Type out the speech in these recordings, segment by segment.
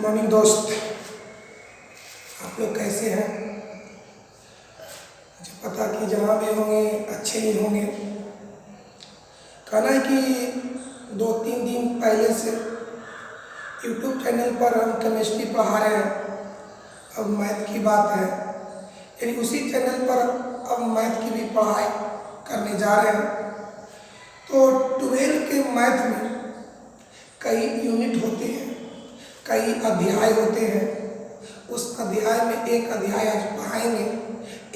Good morning दोस्त, आप लोग कैसे हैं? मुझे पता कि जहाँ भी होंगे अच्छे ही होंगे। कहना है कि 2-3 दिन पहले से यूट्यूब चैनल पर हम केमिस्ट्री पढ़ा रहे हैं। अब मैथ की बात है, यानी उसी चैनल पर अब मैथ की भी पढ़ाई करने जा रहे हैं। तो 12 के मैथ में कई यूनिट होते हैं, कई अध्याय होते हैं। उस अध्याय में एक अध्याय आज पढ़ाएंगे,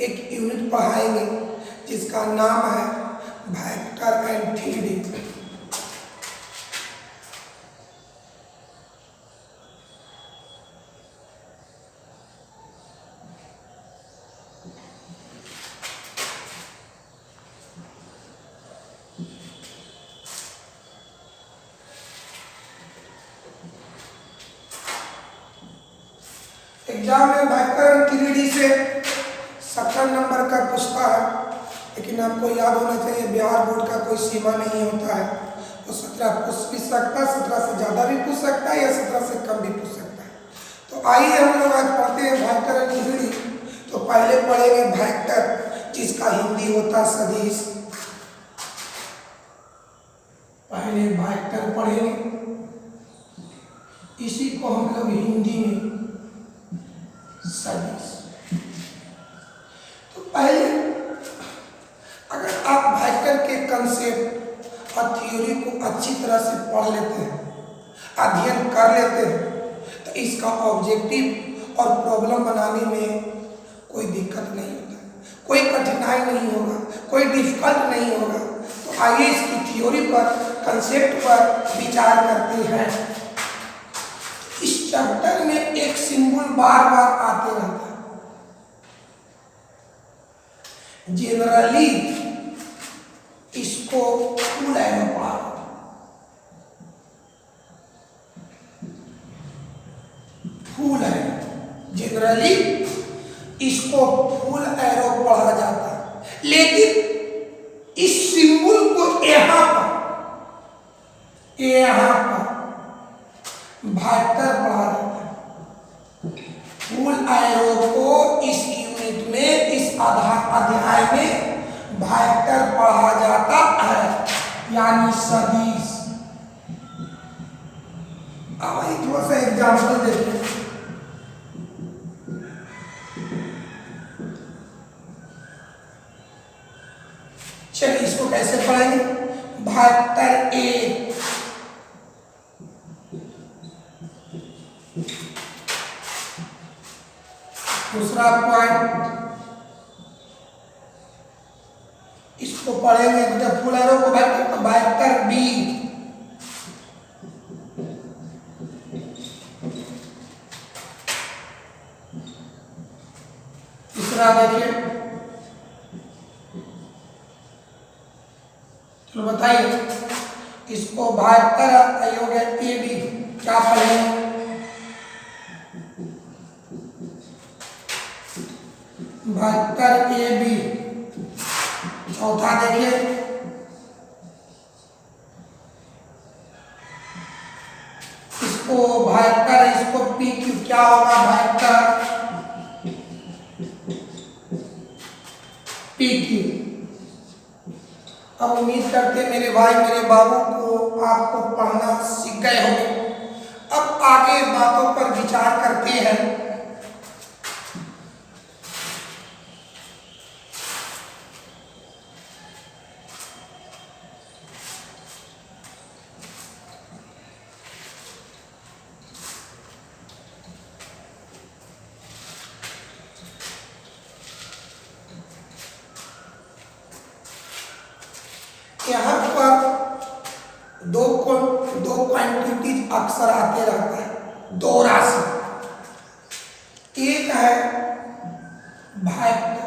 एक यूनिट पढ़ाएंगे जिसका नाम है वेक्टर एंड थ्योरी। एग्जाम में वेक्टर एंड थ्योरी से 17 नंबर का पूछता है, लेकिन आपको याद होना चाहिए बिहार बोर्ड का कोई सीमा नहीं होता है। वो 17 पूछ भी सकता है, 17 से ज़्यादा भी पूछ सकता है या 17 से कम भी पूछ सकता है। तो आइए हम लोग आज पढ़ते हैं वेक्टर एंड थ्योरी। तो पहले पढ़ेंगे वेक्टर, जिसका हिंदी होता है सदिश। पहले वेक्टर पढ़ेंगे, इसी को हम लोग हिंदी में सदिश। तो पहले अगर आप वेक्टर के कंसेप्ट और थ्योरी को अच्छी तरह से पढ़ लेते हैं, अध्ययन कर लेते हैं, तो इसका ऑब्जेक्टिव और प्रॉब्लम बनाने में कोई दिक्कत नहीं होता, कोई कठिनाई नहीं होगा, कोई डिफिकल्ट नहीं होगा। तो आइए इसकी थ्योरी पर, कंसेप्ट पर विचार करते हैं। इस चैप्टर में एक सिंबल बार बार आते रहता है। जनरली इसको फुल एरो पढ़ा, फुल एरो, जनरली इसको फुल एरो पढ़ा जाता है। लेकिन इस सिंबल को यहाँ पर वेक्टर पढ़ा जाता है। फुल एरो को इस यूनिट में, इस अध्याय में वेक्टर पढ़ा जाता है, यानी सदिश। अब थोड़ा सा एग्जाम्पल देखिए। चलिए इसको कैसे पढ़ेंगे। वेक्टर ए, दूसरा पॉइंट इसको पढ़ेंगे जब फुल एरो को वेक्टर बी, तीसरा देखिए, चलो बताइए इसको वेक्टर योग ए बी क्या पढ़ेंगे। Vector A B. चौथा देखिए, इसको वेक्टर, इसको पी क्यू क्या होगा, वेक्टर पी क्यू। अब उम्मीद करते मेरे भाई मेरे बाबू को आपको पढ़ना सीख गए होंगे। अब आगे बातों पर विचार करते हैं। यहाँ पर दो क्वांटिटीज अक्सर आते रहता है, दो राशि। एक है वेक्टर,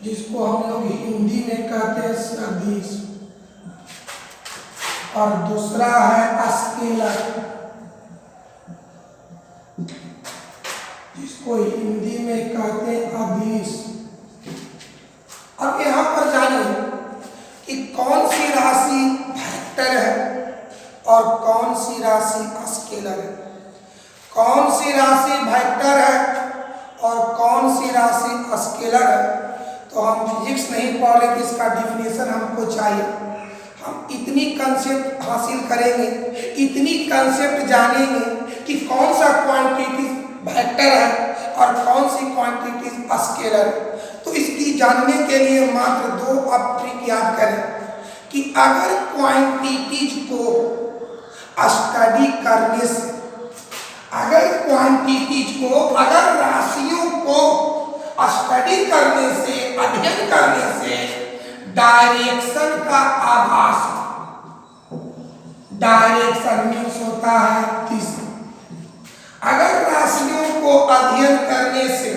जिसको हम लोग हिंदी में कहते हैं सदिश, और दूसरा है स्केलर, जिसको हिंदी में कहते हैं अदिश। अब यहाँ पर जानिए कि कौन सी राशि वेक्टर है और कौन कौन सी राशि स्केलर है, कौन सी राशि वेक्टर है और कौन सी राशि स्केलर है। तो हम फिजिक्स नहीं पढ़ रहे कि इसका डिफिनेशन हमको चाहिए। हम इतनी कंसेप्ट हासिल करेंगे, इतनी कंसेप्ट जानेंगे कि कौन सा क्वांटिटी वेक्टर है और कौन सी क्वांटिटी स्केलर है। तो इसकी जानने के लिए मात्र दो आप ट्रिक याद करें कि अगर क्वांटिटीज को स्टडी करने से, अगर क्वांटिटीज को, अगर राशियों को स्टडी करने से, अध्ययन करने से डायरेक्शन का आभास, डायरेक्शन मीन्स होता है दिशा, अगर राशियों को अध्ययन करने से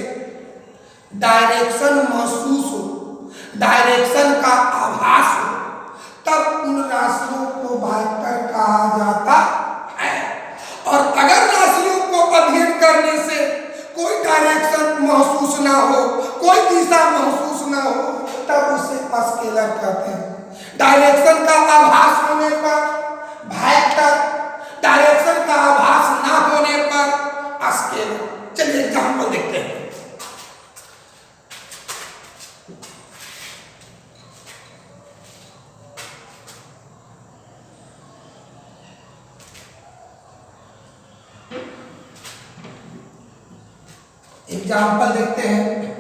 डायरेक्शन महसूस हो, डायरेक्शन का आभास हो, तब उन राशियों को वेक्टर कहा जाता है। और अगर राशियों को अध्ययन करने से कोई डायरेक्शन महसूस ना हो, कोई दिशा महसूस ना हो, तब उसे स्केलर कहते हैं। डायरेक्शन का आभास होने पर वेक्टर, डायरेक्शन का आभास ना होने पर स्केलर। चलिए एग्जांपल देखते हैं। एग्जाम्पल देखते हैं।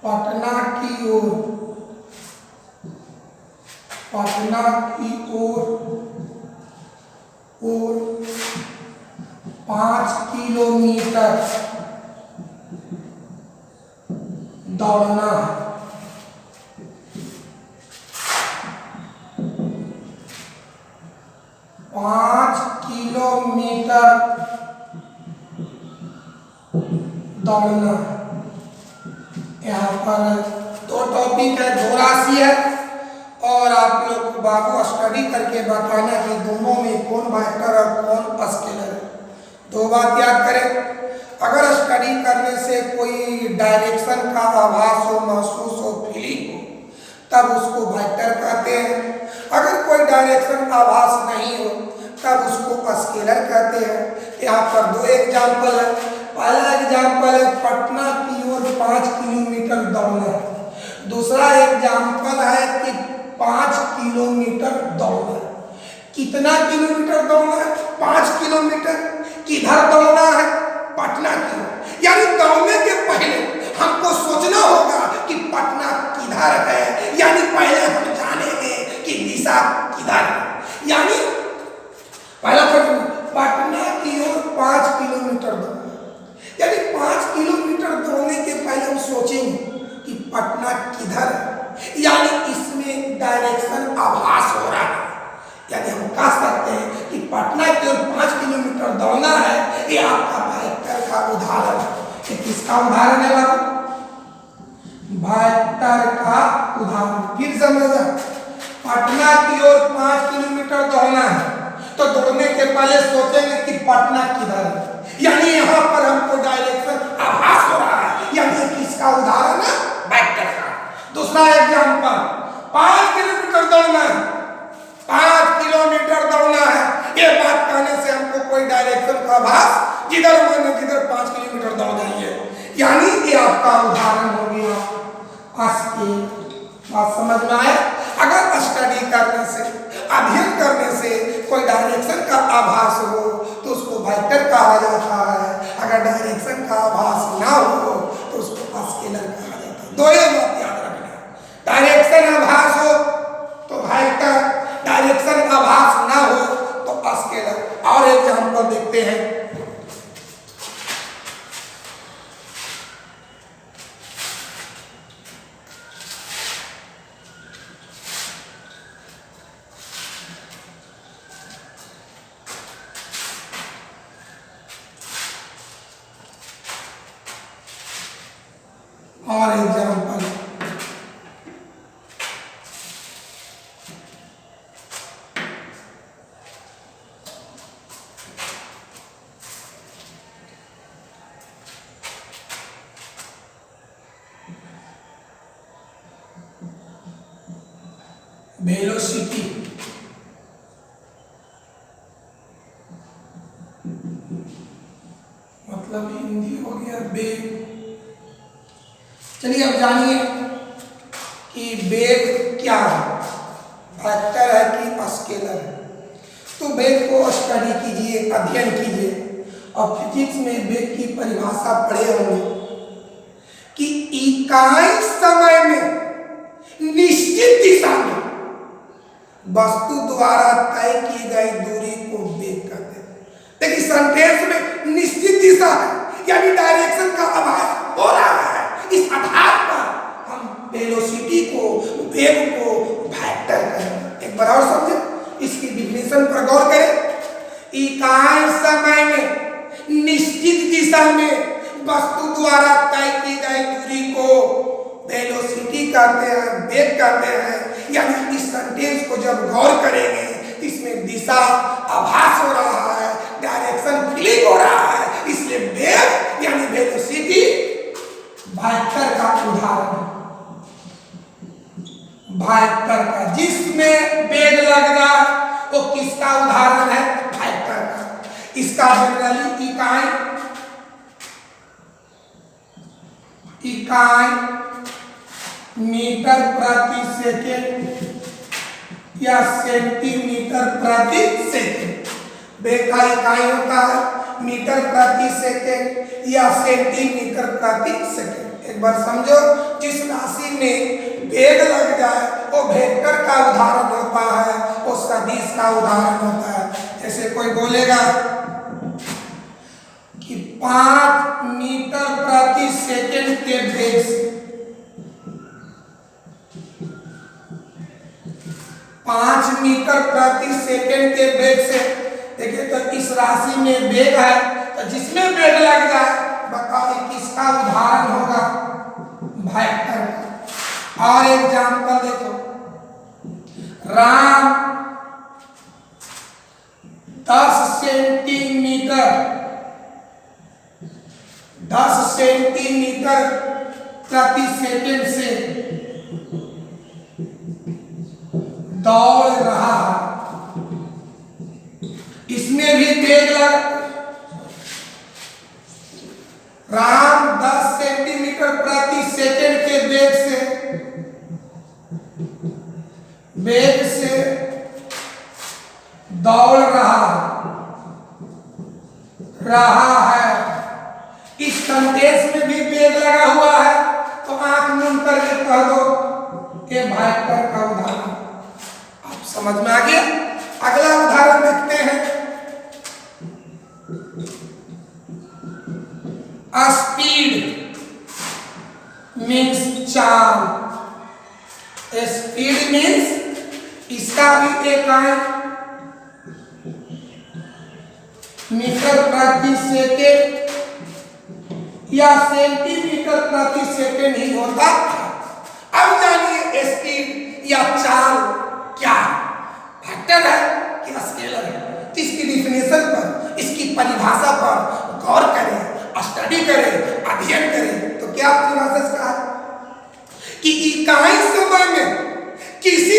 पटना की ओर, पटना की ओर 5 किलोमीटर दौड़ना है। 5 किलोमीटर दौड़ना है। यहाँ पर दो टॉपिक है, दो राशि है और आप लोग को बाबू स्टडी करके बताना कि दोनों में कौन वेक्टर और कौन स्केलर है। दो बात याद करें, अगर स्टडी करने से कोई डायरेक्शन का आभास हो, महसूस हो, फीलिंग हो, तब उसको वेक्टर कहते हैं। अगर कोई डायरेक्शन आभास नहीं हो तब उसको स्केलर कहते हैं। यहाँ पर दो एग्जाम्पल है। पहला एग्जाम्पल है पटना की ओर 5 किलोमीटर दौड़ना। दूसरा एग्जाम्पल है कि 5 किलोमीटर दौड़ना। कितना किलोमीटर दौड़ना है? 5 किलोमीटर। किधर दौड़ना है? पटना की ओर। यानी दौड़ने के पहले हमको सोचना होगा कि पटना किधर है, यानी पहले हम जानेंगे कि दिशा किधर है। यानी पहला पटना की ओर 5 किलोमीटर दौड़ना, यानी 5 किलोमीटर दौड़ने के पहले हम सोचेंगे कि पटना किधर है, यानी इसमें डायरेक्शन आभास हो रहा है। यानी हम कह सकते हैं कि पटना की ओर 5 किलोमीटर दौड़ना है। ये आपका वेक्टर का उदाहरण है। ये किसका उदाहरण है बाबू? वेक्टर का उदाहरण। फिर समझा, पटना की ओर 5 किलोमीटर दौड़ना है तो दौड़ने के पहले सोचेंगे कि पटना किधर है, यानी यहाँ पर हमको डायरेक्शन आभास हो रहा है। यानी किसका उदाहरण है? वेक्टर का। दूसरा एग्जाम्पल, 5 किलोमीटर दौड़ना है, 5 किलोमीटर दौड़ना है। ये बात कहने से हमको कोई डायरेक्शन का आभास, जिधर मैंने जिधर 5 किलोमीटर दौड़ जाइए, यानी ये आपका उदाहरण हो गया स्केल। बात समझ में आए? अगर स्टडी करने से, अध्ययन करने से कोई डायरेक्शन का आभास हो तो उसको वेक्टर कहा जाता है। अगर डायरेक्शन का आभास ना हो तो उसको स्केलर कहा जाता है। दो ही बात याद रखना, डायरेक्शन आभास हो तो वेक्टर, डायरेक्शन आभास ना हो तो स्केलर। और एग्जाम्पल देखते हैं। और एग्जाम्पल, वेलोसिटी, मतलब हिंदी हो गया वेग। चलिए अब जानिए कि वेग क्या है, वेक्टर है कि स्केलर है। तो वेग को स्टडी कीजिए, अध्ययन कीजिए, और फिजिक्स में वेग की परिभाषा पढ़े होंगे कि इकाई समय में निश्चित दिशा में वस्तु द्वारा तय की गई दूरी को वेग कहते हैं। देखिए सेंटेंस में निश्चित दिशा है, यानी डायरेक्शन का आभास हो रहा है। इस आधार पर हम वेलोसिटी को, वेग को वेक्टर करेंगे। एक बार और समझे, इसकी डिफिनेशन पर गौर करें। इकाई समय में निश्चित दिशा में वस्तु द्वारा तय की गई दूरी को वेलोसिटी कहते हैं, वेग कहते हैं। यानी इस सेंटेंस को जब गौर करेंगे इसमें दिशा आभास हो रहा है, डायरेक्शन फीलिंग हो रहा है, इसलिए वेग यानी वेलोसिटी वेक्टर का उदाहरण है। वेक्टर का, जिसमें वेग लग जाए वो किसका उदाहरण है? वेक्टर का। इसका जनरली इकाई मीटर प्रति सेकेंड या सेंटीमीटर प्रति सेकेंड। वेग का इकाई होता है मीटर प्रति सेकेंड या सेंटीमीटर प्रति सेकेंड। एक बार समझो, जिस राशि में वेग लग जाए वो वेक्टर का उदाहरण होता है, वो सदिश का उदाहरण होता है। जैसे कोई बोलेगा कि 5 मीटर प्रति सेकेंड के वेग से 5 मीटर प्रति सेकेंड के वेग से, देखिए तो इस राशि में वेग है, तो जिसमें वेग लग जाए बताइए किसका उदाहरण होगा? वेक्टर का। और एग्जाम्पल देखो, राम 10 सेंटीमीटर प्रति सेकेंड से दौड़ रहा है। इसमें भी वेग लग, राम 10 सेंटीमीटर प्रति सेकेंड के वेग से दौड़ रहा है। इस सेंटेंस में भी वेग लगा हुआ है, तो आंख मूंद करके कह दो ये वेक्टर का उदाहरण। आप समझ में आ गया? अगला उदाहरण देखते हैं। स्पीड मीन्स चाल। स्पीड मीन्स, इसका भी इकाई मीटर प्रति सेकेंड या सेंटीमीटर प्रति सेकेंड ही होता है। अब जानिए स्पीड या चाल क्या वेक्टर है कि स्केलर है? इसकी डिफिनेशन पर, इसकी परिभाषा पर गौर करें, स्टडी करें, अध्ययन करें, तो क्या प्रोसेस का है कि इकाई समय में किसी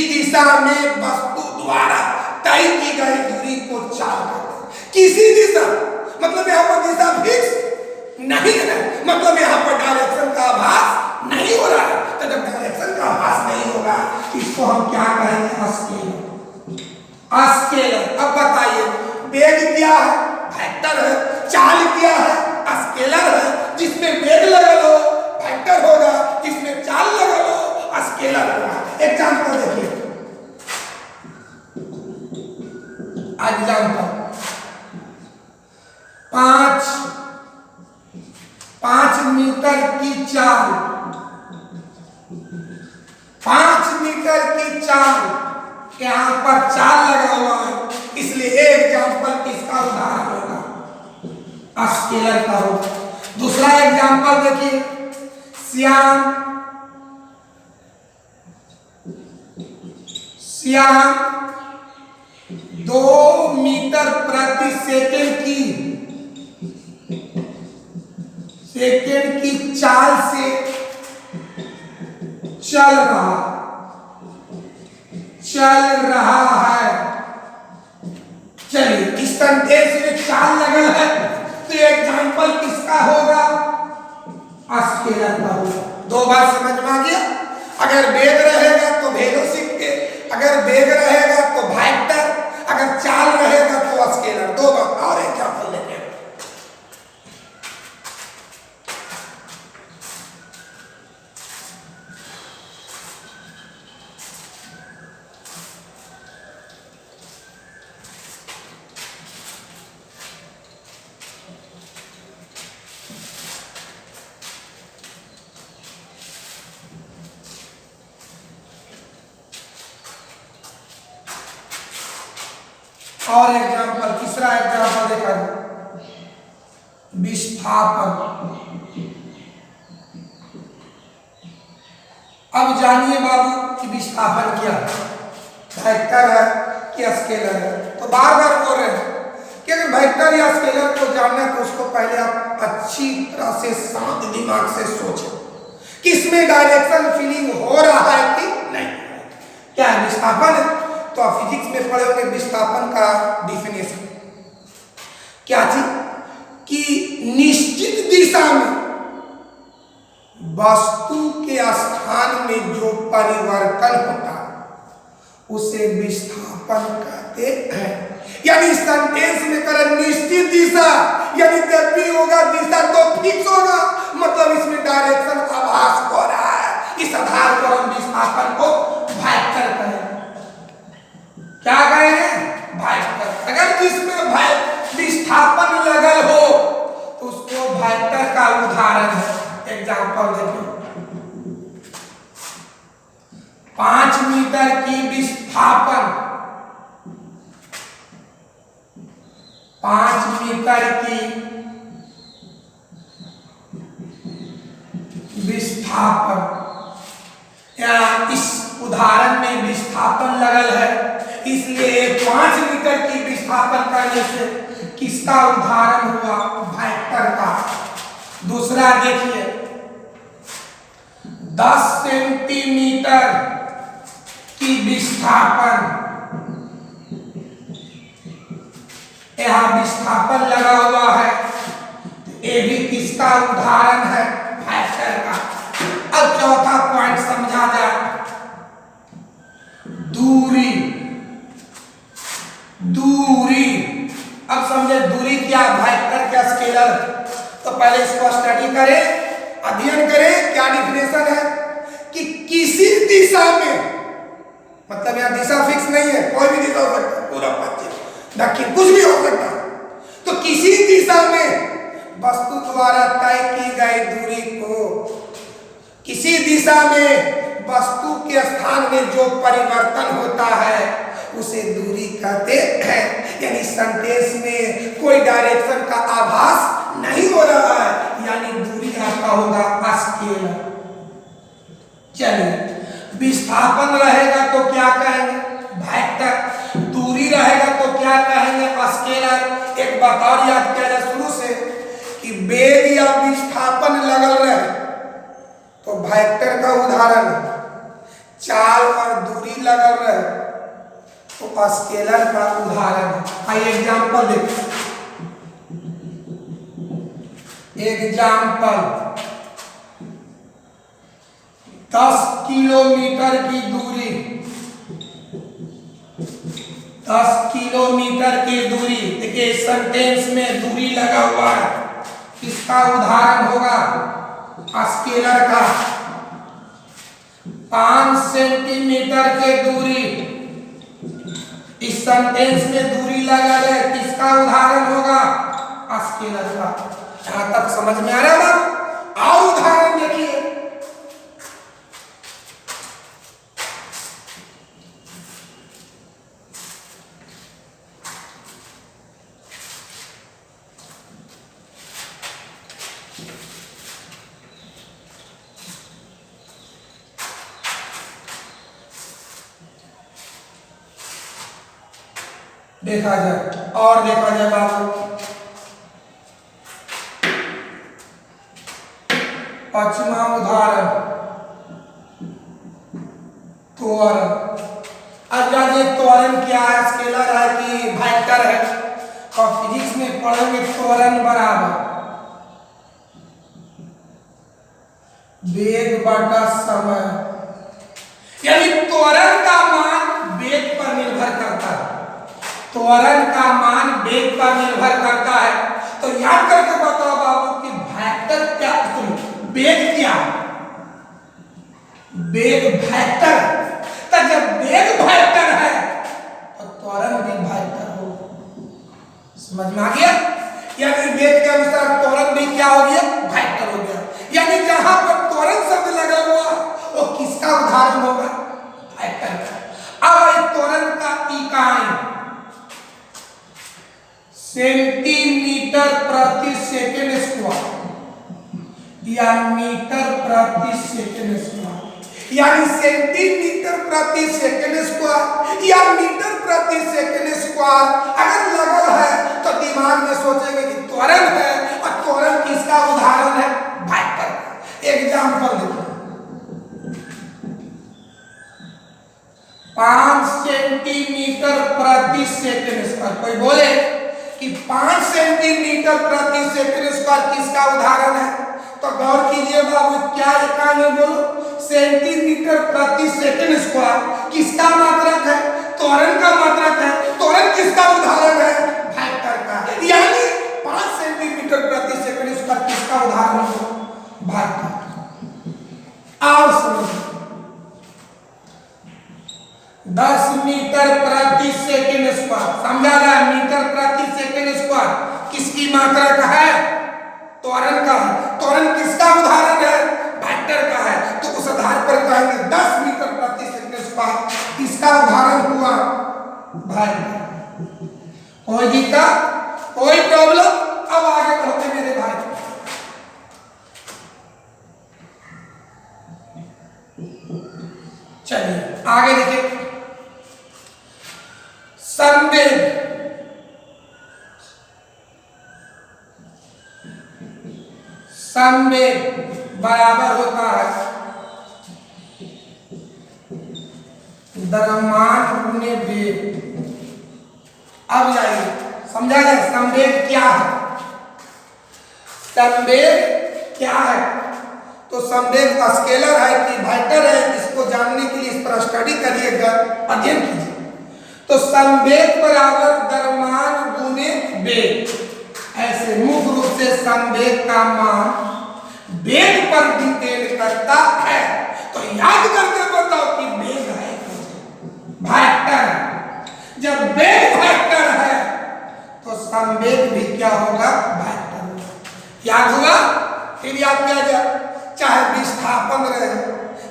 दिशा में वस्तु द्वारा तय की गई दूरी को चाल कहते हैं। किसी दिशा मतलब यहाँ पर दिशा फिक्स नहीं है, मतलब यहाँ पर डायरेक्शन का आभास नहीं हो रहा है। तो जब डायरेक्शन का आभास नहीं होगा इसको हम क्या कहेंगे? स्केलर। अब बताइए वेग क्या है? वेक्टर है। चाल क्या है? स्केलर है। जिसमें वेग लगा लो वेक्टर होगा, जिसमें चाल लगा लो स्केलर होगा। एग्जाम्पल देखिए, एग्जाम्पल 5 मीटर की चाल, 5 मीटर की चाल, यहाँ पर चाल लगा हुआ है, इसलिए एग्जाम्पल किसका उदाहरण होगा? स्केलर का होगा। दूसरा एग्जाम्पल देखिए, श्याम 2 मीटर प्रति सेकेंड की चाल से चल रहा, रहा है। चलिए, इस सेंटेंस में चाल लगल है तो एग्जाम्पल किसका होगा? स्केलर का होगा। दो बार समझ में आ गया? अगर वेग रहेगा तो वेलोसिटी, अगर वेग रहेगा तो वेक्टर, अगर चाल रहेगा तो स्केलर। दो बार और एग्जाम्पल लेते हैं। और एग्जाम्पल, तीसरा एग्जाम्पल देखा जाए, विस्थापन। अब जानिए बाबू कि विस्थापन क्या है, वेक्टर है कि स्केलर है। तो बार बार बोल रहे हैं कि अगर वेक्टर या स्केलर को जानना है तो उसको पहले आप अच्छी तरह से शांत दिमाग से सोचें कि इसमें डायरेक्शन फीलिंग हो रहा है कि नहीं। क्या है विस्थापन है? तो आप फिजिक्स में पढ़े होंगे विस्थापन का डिफिनेशन क्या थी कि निश्चित दिशा में वस्तु के स्थान में जो परिवर्तन होता है उसे विस्थापन कहते हैं। यानी सेंटेंस में करें निश्चित दिशा, यानी जब भी होगा दिशा तो फिक्स होगा, मतलब इसमें डायरेक्शन आभास हो रहा है। इस आधार पर हम विस्थापन को वेक्टर कहें। क्या कहेंगे? वेक्टर। अगर जिसमें विस्थापन लगल हो तो उसको वेक्टर का उदाहरण है। एग्जाम्पल देखो, 5 मीटर की विस्थापन, 5 मीटर की विस्थापन, या इस उदाहरण में विस्थापन लगल है, इसलिए 5 मीटर की विस्थापन करने से किसका उदाहरण हुआ? वेक्टर का। दूसरा देखिए, 10 सेंटीमीटर की विस्थापन, यहां विस्थापन लगा हुआ है, ये भी किसका उदाहरण है? वेक्टर का। अब चौथा पॉइंट समझा जाए, दूरी। दूरी, अब समझे दूरी क्या, वेक्टर क्या, स्केलर। तो पहले इसको स्टडी करें, अध्ययन करें। क्या डिफिनेशन है कि किसी दिशा में, मतलब यहां दिशा फिक्स नहीं है, कोई भी दिशा हो सकता है, पूरा पश्चिम दक्षिण कुछ भी हो सकता है। तो किसी दिशा में वस्तु द्वारा तय की गई दूरी को, किसी दिशा में वस्तु के स्थान में जो परिवर्तन होता है उसे दूरी कहते हैं। यानी सेंटेंस में कोई डायरेक्शन का आभास नहीं हो रहा है, यानी दूरी आपका होगा स्केलर। चलिए, विस्थापन रहेगा तो क्या कहेंगे? वेक्टर। दूरी रहेगा तो क्या कहेंगे? स्केलर। एक बात और याद किया जाए शुरू से कि वेग या विस्थापन लगल रहे तो वेक्टर का उदाहरण है, चाल और दूरी लगल रहे तो स्केलर का उदाहरण है। आइए एग्जाम्पल देखिए। एग्जाम्पल, 10 किलोमीटर की दूरी, 10 किलोमीटर की दूरी। देखिए सेंटेंस में दूरी लगा हुआ है, किसका उदाहरण होगा? स्केलर का। 5 सेंटीमीटर की दूरी, इस सेंटेंस में दूरी लगा है, किसका उदाहरण होगा? स्केलर का। यहां तक समझ में आ रहा है? और उदाहरण देखिए, देखा जाए और देखा जाए बाबू, पांचवा उदाहरण त्वरण। अब बता दें त्वरण क्या है, स्केलर है कि वेक्टर है। और फिजिक्स में पढ़ेंगे त्वरण बराबर वेग बटा समय, यानी त्वरण का मान वेग पर निर्भर करता है। त्वरण का मान वेग पर निर्भर करता है। तो याद करके बताओ बाबू कि वेक्टर क्या, वेग क्या, वेग वेक्टर। तो जब वेग वेक्टर है तो त्वरण भी वेक्टर हो। समझ में आ गया? यानी वेग के अनुसार त्वरण भी क्या हो गया, वेक्टर हो गया। यानी जहां पर त्वरण शब्द लगा हुआ वो किसका उदाहरण होगा, वेक्टर का। अब त्वरण का इकाई सेंटीमीटर प्रति सेकंड स्क्वायर या मीटर प्रति सेकंड स्क्वायर, यानी सेंटीमीटर प्रति सेकंड स्क्वायर या मीटर प्रति सेकंड स्क्वायर अगर लगा है तो दिमाग में सोचेंगे कि त्वरण है, और त्वरण किसका उदाहरण है, वेक्टर का। एग्जांपल देखो, 5 सेंटीमीटर प्रति सेकंड स्क्वायर। कोई बोले कि 5 सेंटीमीटर प्रति सेकंड स्क्वायर किसका उदाहरण है, तो गौर कीजिए बाबू, क्या इकाई में बोलो, सेंटीमीटर प्रति सेकंड स्क्वायर किसका मात्रक है, त्वरण का मात्रक है। त्वरण किसका उदाहरण है, वेक्टर का। यानी 5 सेंटीमीटर प्रति सेकंड स्क्वायर किसका उदाहरण है, वेक्टर। और समझिए 10 मीटर प्रति सेकंड स्क्वायर, समझा गया, मीटर प्रति सेकंड स्क्वायर किसकी मात्रक है, त्वरण का है। त्वरण किसका उदाहरण है, वेक्टर का है। तो उस आधार पर कहेंगे 10 मीटर प्रति सेकंड स्क्वायर किसका उदाहरण हुआ, वेक्टर। कोई दिक्कत, कोई प्रॉब्लम? अब आगे बढ़ते मेरे भाई। चलिए आगे देखिए, संवेग, संवेग बराबर होता है द्रव्यमान गुणे वेग। अब जाइए समझा जाए संवेग क्या है, संवेग क्या है। तो संवेग स्केलर है कि वेक्टर है, इसको जानने के लिए इस पर स्टडी करिएगा, अध्ययन कीजिए। तो संवेग बराबर द्रव्यमान गुणे वेग, ऐसे मुख्य रूप से संवेग का मान वेग पर डिपेंड करता है। तो याद करके बताओ कि वेग है वेक्टर। जब वेग वेक्टर है तो संवेग भी क्या होगा, वेक्टर। याद हुआ? फिर याद किया जाए, चाहे विस्थापन रहे,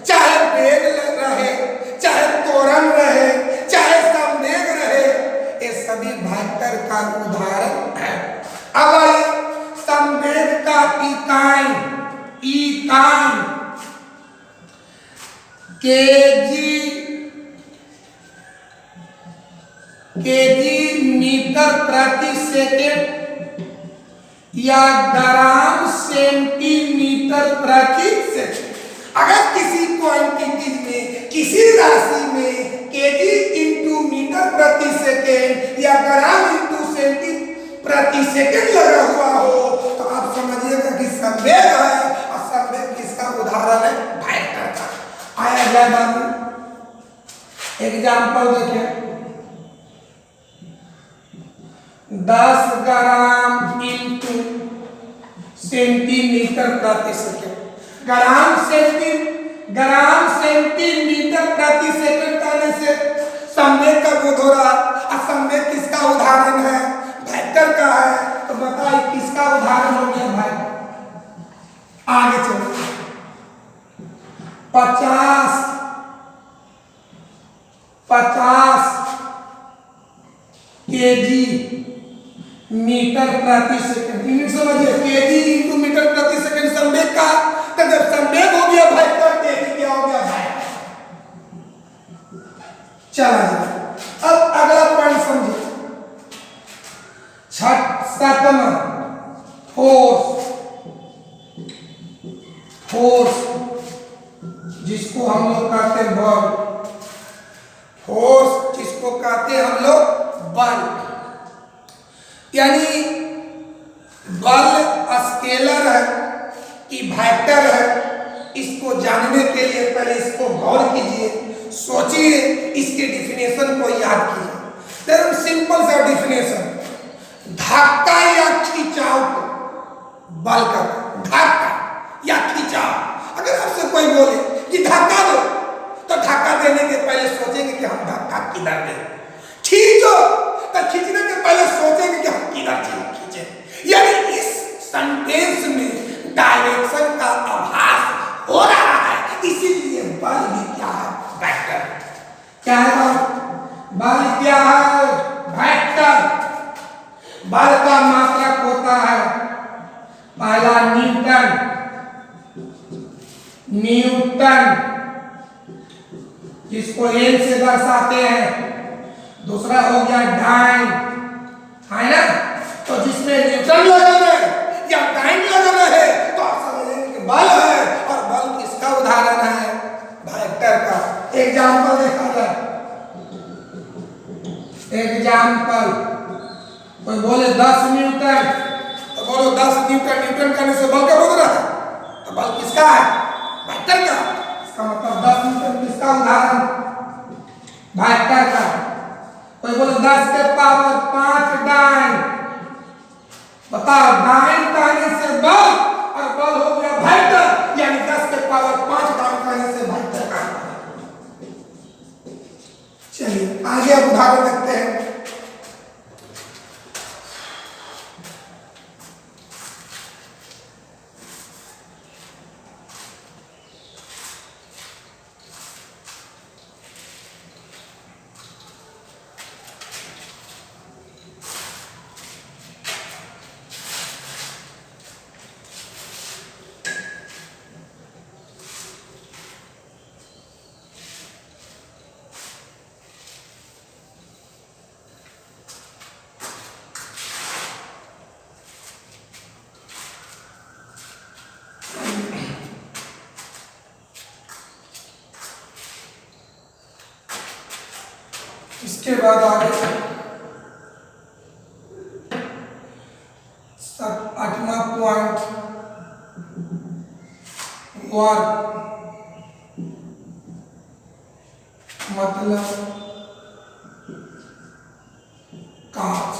चाहे वेग रहे, चाहे त्वरण रहे, चाहे संवेग रहे, ये सभी वेक्टर का उदाहरण है। अब आइए संवेग का इकाई, इकाई केजी, केजी मीटर प्रति सेकंड या ग्राम सेंटीमीटर प्रति सेकंड। अगर किसी क्वांटिटी में, किसी राशि में केजी इंटू मीटर प्रति सेकंड या ग्राम इंटू सेंटी प्रति सेकंड लगा हुआ हो तो आप समझिएगा कि संवेग है, और संवेग किसका उदाहरण है, वेक्टर का। आया जाए बाबू, एग्जाम्पल देखिए, 10 ग्राम इंटू सेंटीमीटर प्रति सेकंड। ग्राम सेंटीमीटर प्रति सेकंड कहने से संवेग का बोध हो रहा, और संवेग किसका उदाहरण है, वेक्टर का है। तो बताइए किसका उदाहरण हो गया भाई। आगे चलो, 50 केजी मीटर प्रति सेकंड। यूनिट समझिए, केजी इंटू मीटर प्रति सेकंड संवेग का। तो जब संवेग हो गया वेक्टर, केजी क्या हो गया, वेक्टर। चला जाए, अब अगला पॉइंट समझिए, 7वां फोर्स, जिसको हम लोग कहते हैं बल। फोर्स पढ़ते हैं हम लोग बल। यानी बल स्केलर है कि वेक्टर है, इसको जानने के लिए पहले इसको गौर कीजिए, सोचिए, इसके डिफिनेशन को याद कीजिए। एकदम सिंपल सा डिफिनेशन, धक्का या खिंचाव को बल का, धक्का या खिंचाव। अगर आपसे कोई बोले कि धक्का दो, तो धक्का देने के पहले सोचेंगे कि हम धक्का किधर दें। खींचो, तो खींचने के पहले सोचेंगे कि हम किधर खींचे। यानी इस सेंटेंस में डायरेक्शन का आभास हो रहा है, इसीलिए बल भी क्या है, वेक्टर। क्या है बल? क्या है? वेक्टर। बल का मात्रक होता है पहला न्यूटन, न्यूटन जिसको एल से दर्शाते हैं। दूसरा हो गया डाइन, है ना? तो जिसमें न्यूटन लगा रहे या डाइन लगा रहे तो आप समझेंगे कि बल है, और बल किसका उदाहरण है? वेक्टर का। एग्जाम्पल देखा जाए, एग्जाम्पल, कोई बोले 10 न्यूटन, तो बोलो 10 न्यूटन, न्यूटन करने से बल कब उधर है? तो बल किसका है? वेक्टर का। इसका मतलब 10 न्यूटन किसका उदाहरण? वेक्टर का। कोई बोले 10 के पावर 5 डाइन, बताओ डाइन कहने से बल, और बल हो गया वेक्टर, यानी 10 के पावर 5 डाइन कहने से वेक्टर का। चलिए आगे अब उदाहरण देखते हैं। इसके बाद आगे 8वां पॉइंट, वर्क मतलब कार्य।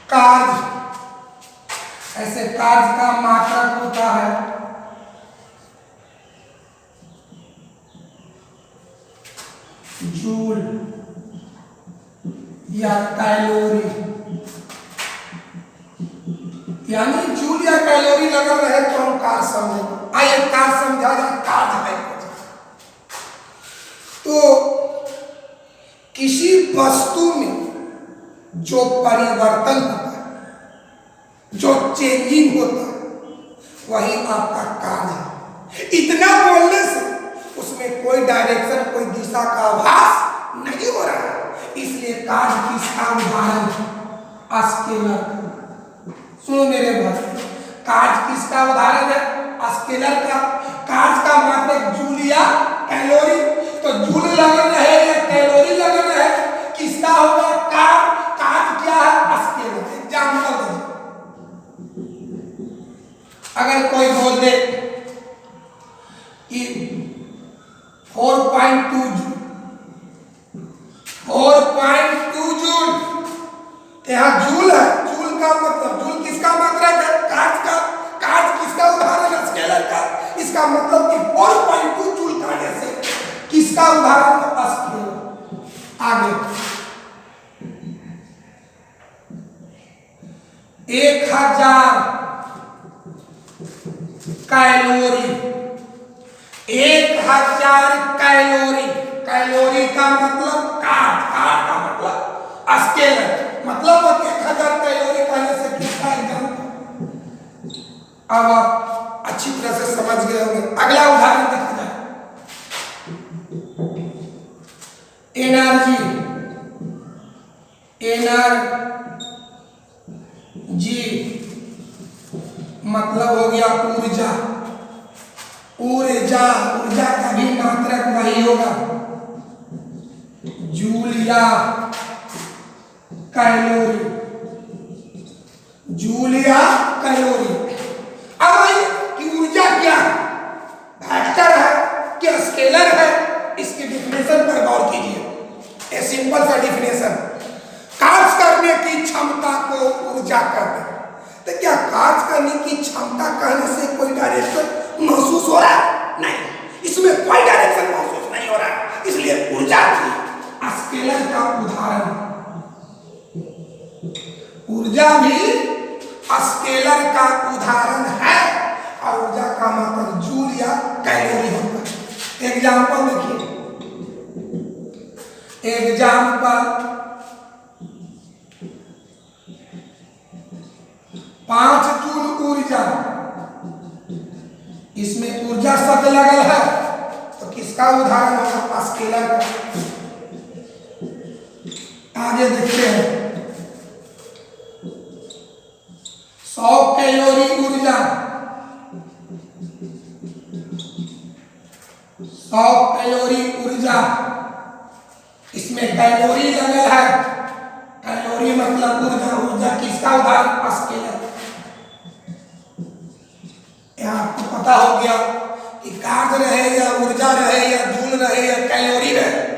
कार्य, ऐसे कार्य का मात्रक होता है जूल या कैलोरी। यानी जूल या कैलोरी लगा रहे तो हम कार्य समझेंगे। आइए कार्य समझा जाए, कार्य है तो किसी वस्तु में जो परिवर्तन होता है, जो चेंजिंग होता है, वही आपका कार्य है। इतना बोलने से उसमें कोई डायरेक्शन, कोई दिशा का आभास नहीं हो रहा है, इसलिए कार्य किसका उदाहरण? स्केलर। सुनो मेरे भाई, कार्य किसका उदाहरण है? स्केलर का। कार्य का मात्रक जूल या कैलोरी, तो जूल लगन है या कैलोरी लगन है, किसका होगा? कार्य। कार्य क्या है? स्केलर। एग्जाम्पल अगर कोई बोल दे कि 4.2 जूल, 4.2 जूल, यहाँ जूल है, जूल का मतलब, जूल किसका मात्रक है? कार्य का। कार्य किसका उदाहरण है? स्केलर का। इसका मतलब कि 4.2 जूल कहने से किसका उदाहरण? स्केलर। आगे 1000 कैलोरी, 1000 कैलोरी। कैलोरी का मतलब कार्य, कार्य का मतलब स्केलर, मतलब 1000 कैलोरी कहने से किसका एग्जाम्पल? अब आप अच्छी तरह से समझ गए होंगे। अगला उदाहरण देखा जाए, एनर्जी। एनर्जी मतलब हो गया ऊर्जा। ऊर्जा, ऊर्जा का भी मात्रक वही होगा, जूलिया कैलोरी, जूलिया कैलोरी। अब भाई कि ऊर्जा क्या है, वेक्टर है कि स्केलर है, इसकी डिफिनेशन पर गौर कीजिए। ए सिंपल सा डिफिनेशन, कार्य करने की क्षमता को ऊर्जा कहते हैं। तो क्या कार्य करने की क्षमता कहने से कोई डायरेक्शन महसूस हो रहा है? नहीं, इसमें कोई डायरेक्शन महसूस नहीं हो रहा है, इसलिए ऊर्जा थी। स्केलर का उदाहरण, ऊर्जा भी स्केलर का उदाहरण है और ऊर्जा का मतलब जूल या कैलोरी होता है। एग्जाम्पल देखिए, एग्जाम्पल 5 जूल ऊर्जा, इसमें ऊर्जा शब्द लगल है तो किसका उदाहरण होगा? स्केलर का। आगे देखते हैं, 100 कैलोरी ऊर्जा, 100 कैलोरी ऊर्जा, इसमें कैलोरी लगल है। कैलोरी मतलब ऊर्जा, ऊर्जा किसका उदाहरण? स्केलर। यहाँ आपको पता हो गया कि कार्य रहे या ऊर्जा रहे या जूल रहे या कैलोरी रहे,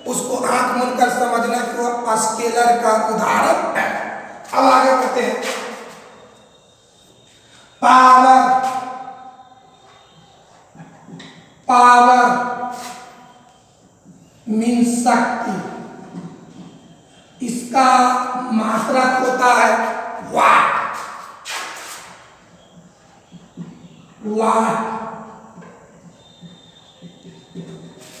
उसको आंख मूंद कर समझना कि वो स्केलर का उदाहरण है। अब आगे बढ़ते हैं, पावर, पावर मीन शक्ति, इसका मात्रक होता है वाट। वाट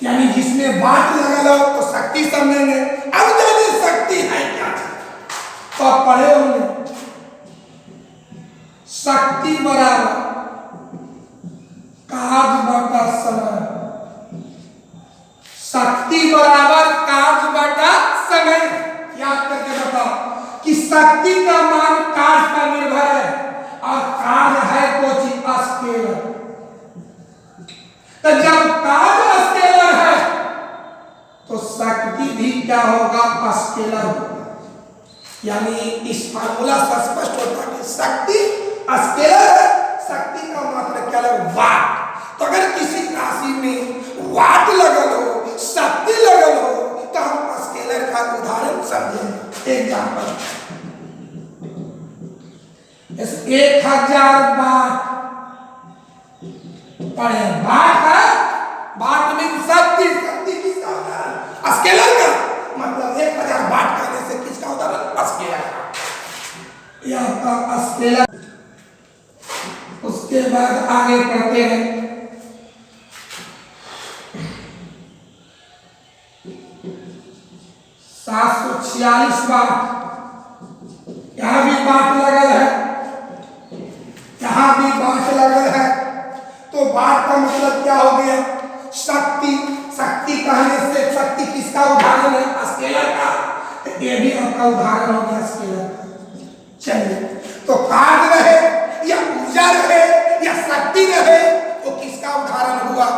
यानी जिसमें वाट लगा लो तो शक्ति समझेंगे। अब जाने शक्ति है क्या, तो आप पढ़े होंगे, शक्ति बराबर कार्य बटा समय, शक्ति बराबर कार्य बटा समय। याद करके बताओ कि शक्ति का मान कार्य पर निर्भर है और कार्य है कोई स्केलर। तो जब कार्य स्केलर है तो शक्ति भी क्या होगा? स्केलर होगा। यानी इस फार्मूला से स्पष्ट होता है कि शक्ति स्केलर है, शक्ति का मात्रक क्या है? वाट। तो अगर किसी राशि में वाट लगल हो, शक्ति लगल हो, तो हम स्केलर का उदाहरण समझेंगे। एग्जाम्पल, 1000 वाट पढ़े, वाट है, वाट मीन शक्ति, शक्ति किसका उदाहरण? स्केलर का। मतलब 1000 वाट कहने से किसका उदाहरण? स्केलर का। यह आपका स्केलर। उसके बाद आगे पढ़ते हैं, 746 वाट, यहां भी वाट लगल है, यहां भी वाट लगल है। तो वाट का मतलब क्या हो गया? शक्ति। शक्ति कहने से शक्ति किसका उदाहरण है? स्केलर का। तो ये भी आपका उदाहरण हो गया स्केलर का। चलिए, तो कार्य रहे या ऊर्जा रहे या शक्ति रहे, वो किसका उदाहरण हुआ?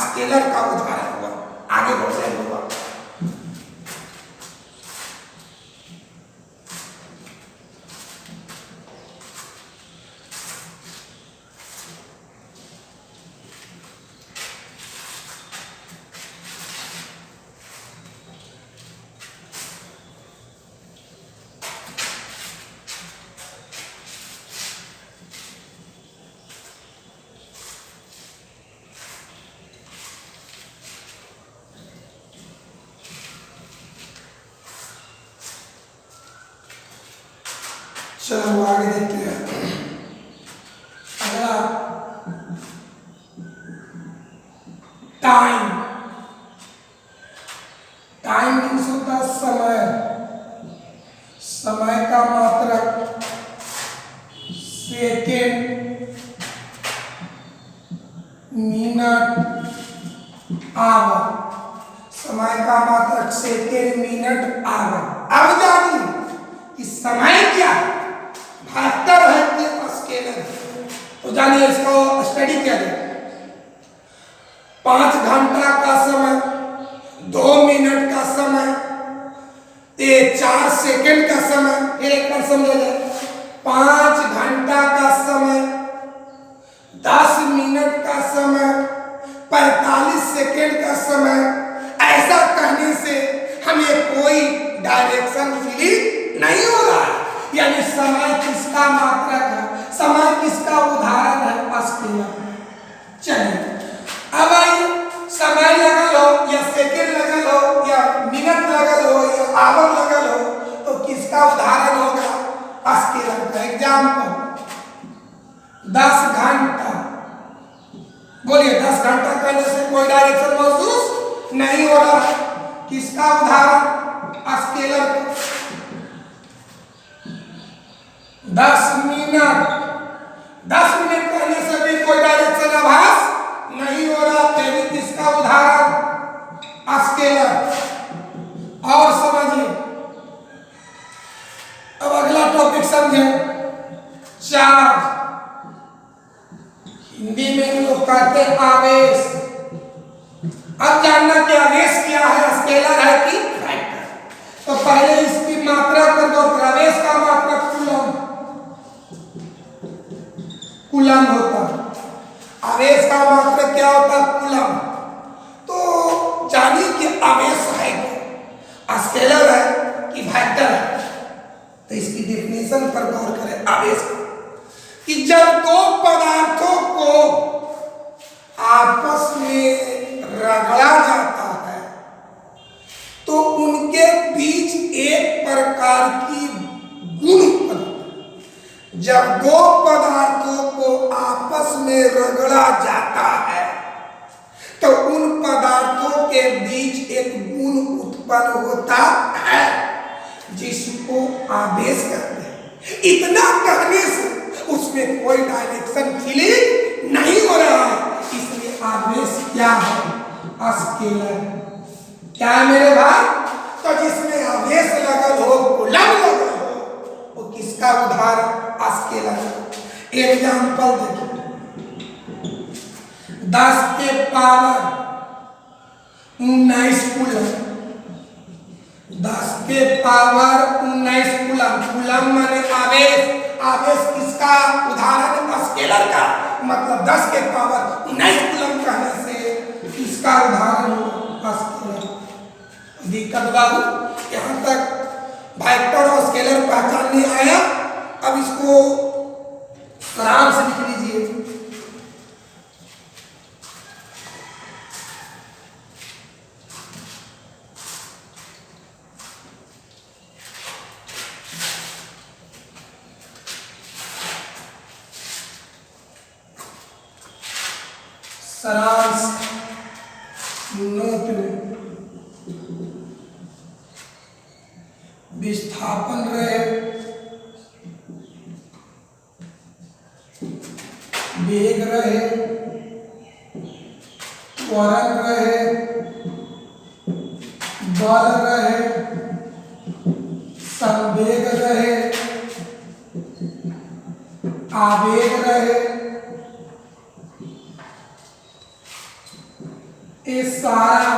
स्केलर का उदाहरण हुआ। आगे बढ़ते हैं, हुआ चलो आगे देखते हैं। अगला टाइम। टाइम मीन्स होता है समय। समय का मात्रक सेकेंड, मिनट, आवर। समय का मात्रक सेकेंड, मिनट, आवर। अब जानिए कि समय क्या है? वेक्टर है कि स्केलर है? तो जानिए इसको स्टडी किया जाए। 5 घंटा का समय, 2 मिनट का समय, सेकंड का समय, फिर एक बार समझो जाए, 5 घंटा का समय, 10 मिनट का समय, 45 सेकंड का समय, ऐसा कहने से हमें कोई डायरेक्शन फीलिंग नहीं हो रहा है। यानी समय किसका मात्रक है, समय किसका उदाहरण है, स्केलर। चलिए अब आइए, समय लगा लो या सेकंड लगा लो या मिनट लगा लो या आवर लगा लो, तो किसका उदाहरण होगा, स्केलर का। एग्जाम्पल 10 घंटा, बोलिए 10 घंटा करने से कोई डायरेक्शन महसूस नहीं हो रहा है, किसका उदाहरण, स्केलर का। 10 मिनट करने से भी कोई डायरेक्शन आभास नहीं हो रहा, फिर किसका उदाहरण, स्केलर। और समझिए, अब अगला टॉपिक समझे, चार्ज। हिंदी में हम लोग कहते हैं आवेश। अब जानना कि आवेश क्या है, स्केलर है कि वेक्टर। तो पहले इसकी मात्रा कर दो, आवेश का मात्रा कूलम होता है। आवेश का मात्रक क्या होता है, कूलम। तो जानिए कि आवेश है क्या, स्केलर है कि वेक्टर है। तो इसकी डेफिनेशन पर गौर करें। आवेश कि जब दो पदार्थों को आपस में रगड़ा जाता है तो उनके बीच एक प्रकार की गुण उत्पन्न। जब दो पदार्थों को आपस में रगड़ा जाता है तो उन पदार्थों के बीच एक गुण उत्पन्न होता है जिसको आवेश कहते हैं। इतना कहने से उसमें कोई डायरेक्शन फीलिंग नहीं हो रहा है, इसलिए आवेश क्या है, स्केलर। क्या है मेरे भाई, तो जिसमें आवेश लगल हो, कूलम लगल हो, वो किसका उदाहरण, स्केलर। एग्जाम्पल देखिए, 10 के पावर 19 कूलम, 10 के पावर 19 कूलम। कूलम माने आवेश, आवेश किसका उदाहरण, स्केलर का। मतलब 10 के पावर 19 कूलम कहने से किसका उदाहरण, स्केलर। दिक्कत बाबू, यहाँ तक वेक्टर और स्केलर पहचान नहीं आया। अब इसको आराम से लिख लीजिए। सारांश नोट में विस्थापन रहे, वेग रहे, त्वरण रहे, बल रहे, संवेग रहे, आवेग रहे, ये सारा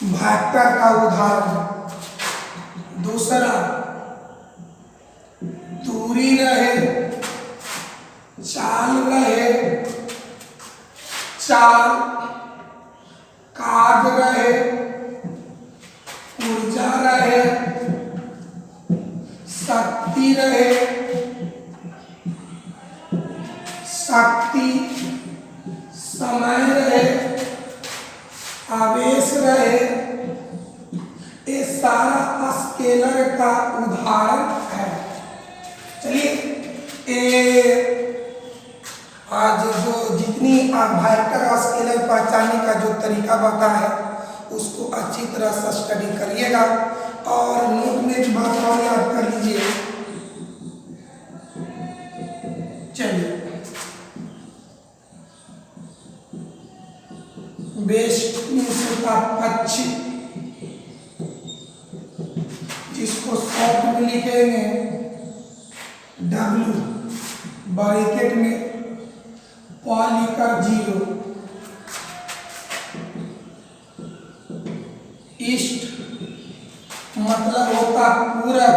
वेक्टर का उदाहरण है। दूसरा, दूरी रहे, चाल रहे, चाल, कार्य रहे, ऊर्जा रहे, शक्ति रहे, शक्ति, समय रहे, आवेश रहे, ये सारा स्केलर का उदाहरण है। चलिए, आज जो जितनी वेक्टर और स्केलर पहचानने का जो तरीका बताया उसको अच्छी तरह से स्टडी करिएगा और नोट में एक बात और याद कर लीजिए। चलिए, वेस्ट मीन्स होता पश्चिम, जिसको शॉर्ट में लिखेंगे W, ब्रैकेट में लिखकर 0। ईस्ट मतलब होता पूरब,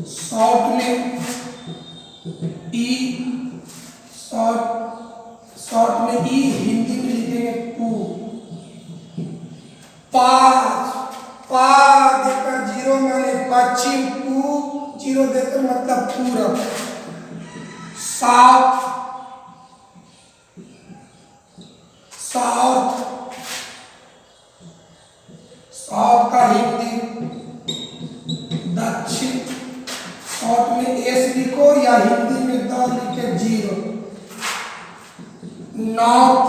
शॉर्ट में ई, शॉर्ट में ई, हिंदी में लिखेंगे पू। पा देकर जीरो माने पश्चिम, पू जीरो देकर मतलब पूरब। साउथ, साउथ का हिंदी दक्षिण, शॉर्ट में एस लिखो या हिंदी में द लिखे जीरो। नॉर्थ,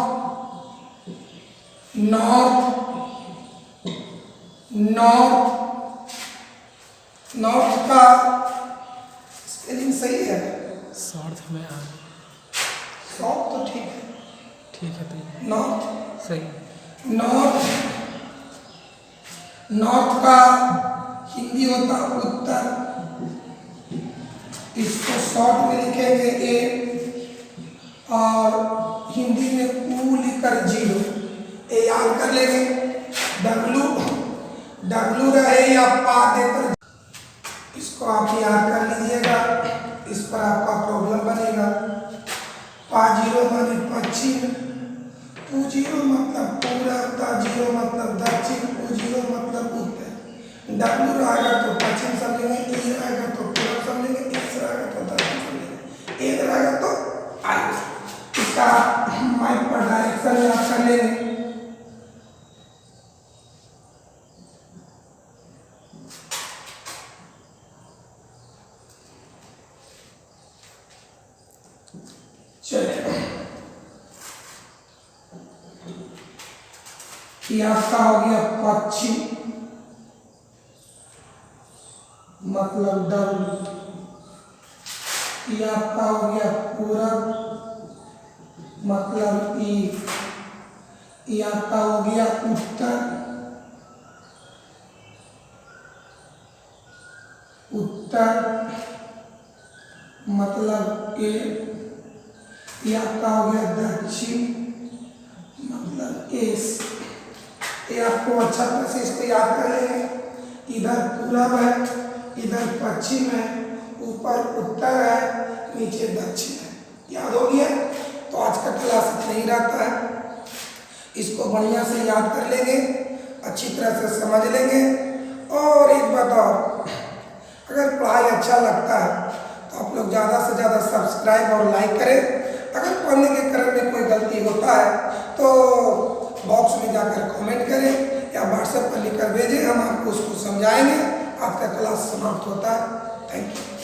नॉर्थ का स्पेलिंग सही है? साउथ में आ साउथ तो ठीक है, ठीक है तो नॉर्थ सही। नॉर्थ का हिंदी होता उत्तर, इसको शॉर्ट में लिखेंगे ए और हिंदी में ऊ लिखकर जीरो। ए याद कर लेंगे, डब्लू रहे या पा देकर, इसको आप याद कर लीजिएगा, इस पर आपका प्रॉब्लम बनेगा। पा जीरो माने पश्चिम, पू जीरो मतलब पूरब, ता जीरो मतलब दक्षिण, पू जीरो मतलब उत्तर। डब्लू रहेगा तो पश्चिम समझेंगे, ई रहेगा तो पूरब समझेंगे, एस रहेगा तो दक्षिण समझेंगे, ए रहेगा तो आई। इसका माइक पर डायरेक्शन याद कर लेंगे। चलिए, ये आपका हो गया पश्चिम मतलब डब्लू। ये आपका हो गया पूरब मतलब ई। ये आपका हो गया उत्तर मतलब ए। ये आपका हो गया दक्षिण मतलब एस। ये आपको अच्छा तरह से इसको याद कर लेंगे। इधर पूरब है, इधर पश्चिम है, ऊपर उत्तर है, नीचे दक्षिण है। याद हो गया? तो आज का क्लास इतना ही रहता है, इसको बढ़िया से याद कर लेंगे, अच्छी तरह से समझ लेंगे। और एक बात और, अगर पढ़ाई अच्छा लगता है तो आप लोग ज़्यादा से ज़्यादा सब्सक्राइब और लाइक करें। अगर पढ़ने के क्रम में कोई गलती होता है तो बॉक्स में जाकर कमेंट करें या व्हाट्सएप पर लिखकर भेजें, हम आपको उसको समझाएंगे। आपका क्लास समाप्त होता है। Thank you.